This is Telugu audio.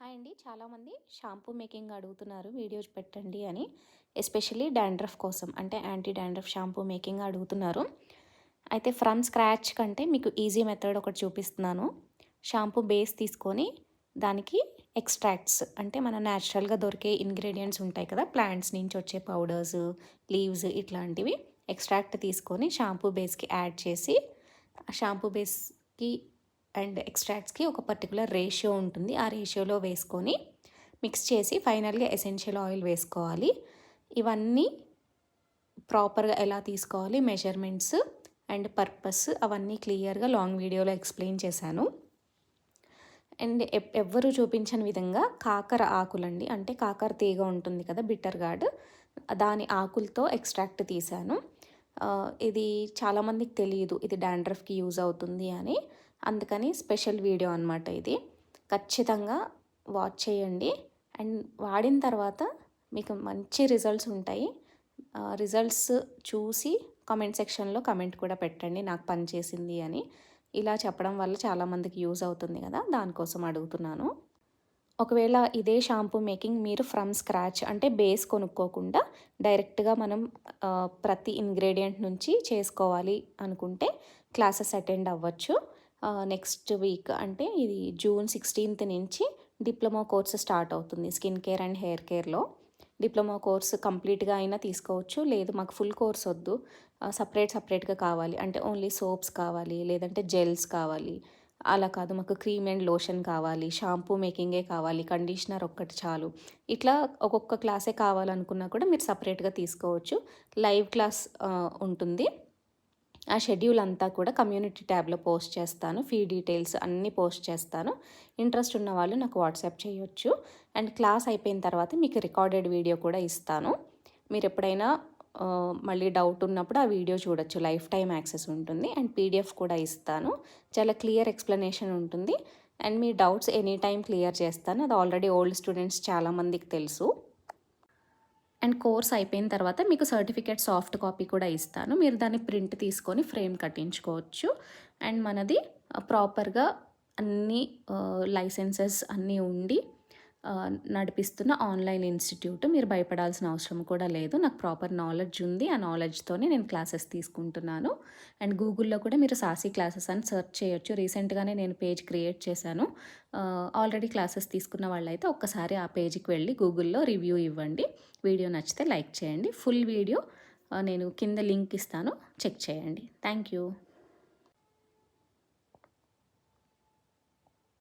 హాయ్ అండి. చాలామంది షాంపూ మేకింగ్ అడుగుతున్నారు వీడియోస్ పెట్టండి అని. ఎస్పెషల్లీ డాండ్రఫ్ కోసం, అంటే యాంటీ డాండ్రఫ్ షాంపూ మేకింగ్ అడుగుతున్నారు. అయితే ఫ్రమ్ స్క్రాచ్ కంటే మీకు ఈజీ మెథడ్ ఒకటి చూపిస్తున్నాను. షాంపూ బేస్ తీసుకొని దానికి ఎక్స్ట్రాక్ట్స్, అంటే మన న్యాచురల్గా దొరికే ఇంగ్రీడియంట్స్ ఉంటాయి కదా, ప్లాంట్స్ నుంచి వచ్చే పౌడర్స్, లీవ్స్ ఇట్లాంటివి ఎక్స్ట్రాక్ట్ తీసుకొని షాంపూ బేస్కి యాడ్ చేసి, ఆ షాంపూ బేస్కి అండ్ ఎక్స్ట్రాక్ట్స్కి ఒక పర్టికులర్ రేషియో ఉంటుంది. ఆ రేషియోలో వేసుకొని మిక్స్ చేసి ఫైనల్గా ఎసెన్షియల్ ఆయిల్ వేసుకోవాలి. ఇవన్నీ ప్రాపర్గా ఎలా తీసుకోవాలి, మెజర్మెంట్స్ అండ్ పర్పస్ అవన్నీ క్లియర్గా లాంగ్ వీడియోలో ఎక్స్ప్లెయిన్ చేశాను. అండ్ ఎవ్వరు చూపించని విధంగా కాకర ఆకులండి, అంటే కాకర తీగ ఉంటుంది కదా, బిట్టర్ గార్డ్, దాని ఆకులతో ఎక్స్ట్రాక్ట్ తీశాను. ఇది చాలామందికి తెలియదు ఇది డాండ్రఫ్కి యూజ్ అవుతుంది అని, అందుకని స్పెషల్ వీడియో అనమాట ఇది. ఖచ్చితంగా వాచ్ చేయండి. అండ్ వాడిన తర్వాత మీకు మంచి రిజల్ట్స్ ఉంటాయి. రిజల్ట్స్ చూసి కామెంట్ సెక్షన్లో కమెంట్ కూడా పెట్టండి నాకు పని చేసింది అని. ఇలా చెప్పడం వల్ల చాలామందికి యూజ్ అవుతుంది కదా, దానికోసం అడుగుతున్నాను. ఒకవేళ ఇదే షాంపూ మేకింగ్ మీరు ఫ్రమ్ స్క్రాచ్, అంటే బేస్ కొనుక్కోకుండా డైరెక్ట్గా మనం ప్రతి ఇంగ్రీడియంట్ నుంచి చేసుకోవాలి అనుకుంటే క్లాసెస్ అటెండ్ అవ్వచ్చు. నెక్స్ట్ వీక్, అంటే ఇది June 16th నుంచి డిప్లొమా కోర్స్ స్టార్ట్ అవుతుంది స్కిన్ కేర్ అండ్ హెయిర్ కేర్లో. డిప్లొమా కోర్స్ కంప్లీట్గా అయినా తీసుకోవచ్చు, లేదు మాకు ఫుల్ కోర్స్ వద్దు, సపరేట్గా కావాలి అంటే ఓన్లీ సోప్స్ కావాలి, లేదంటే జెల్స్ కావాలి, అలా కాదు మాకు క్రీమ్ అండ్ లోషన్ కావాలి, షాంపూ మేకింగే కావాలి, కండిషనర్ ఒక్కటి చాలు, ఇట్లా ఒక్కొక్క క్లాసే కావాలనుకున్నా కూడా మీరు సపరేట్గా తీసుకోవచ్చు. లైవ్ క్లాస్ ఉంటుంది. ఆ షెడ్యూల్ అంతా కూడా కమ్యూనిటీ ట్యాబ్లో పోస్ట్ చేస్తాను, ఫీ డీటెయిల్స్ అన్నీ పోస్ట్ చేస్తాను. ఇంట్రెస్ట్ ఉన్న వాళ్ళు నాకు వాట్సాప్ చేయొచ్చు. అండ్ క్లాస్ అయిపోయిన తర్వాత మీకు రికార్డెడ్ వీడియో కూడా ఇస్తాను. మీరు ఎప్పుడైనా మళ్ళీ డౌట్ ఉన్నప్పుడు ఆ వీడియో చూడొచ్చు, లైఫ్ టైం యాక్సెస్ ఉంటుంది. అండ్ పీడిఎఫ్ కూడా ఇస్తాను, చాలా క్లియర్ ఎక్స్ప్లెనేషన్ ఉంటుంది. And me doubts any time clear చేస్తాను, అది ఆల్రెడీ ఓల్డ్ స్టూడెంట్స్ చాలామందికి తెలుసు. అండ్ కోర్స్ అయిపోయిన తర్వాత మీకు సర్టిఫికేట్ సాఫ్ట్ కాపీ కూడా ఇస్తాను, మీరు దాన్ని ప్రింట్ తీసుకొని ఫ్రేమ్ కట్టించుకోవచ్చు. అండ్ మనది ప్రాపర్గా అన్ని లైసెన్సెస్ అన్నీ ఉండి నడిపిస్తున్న ఆన్లైన్ ఇన్స్టిట్యూట్, మీరు భయపడాల్సిన అవసరం కూడా లేదు. నాకు ప్రాపర్ నాలెడ్జ్ ఉంది, ఆ నాలెడ్జ్తోనే నేను క్లాసెస్ తీసుకుంటున్నాను. అండ్ గూగుల్లో కూడా మీరు సాసి క్లాసెస్ అని సెర్చ్ చేయొచ్చు. రీసెంట్గానే నేను పేజ్ క్రియేట్ చేశాను. ఆల్రెడీ క్లాసెస్ తీసుకున్న వాళ్ళైతే ఒక్కసారి ఆ పేజ్కి వెళ్ళి గూగుల్లో రివ్యూ ఇవ్వండి. వీడియో నచ్చితే లైక్ చేయండి. ఫుల్ వీడియో నేను కింద లింక్ ఇస్తాను, చెక్ చేయండి. Thank you.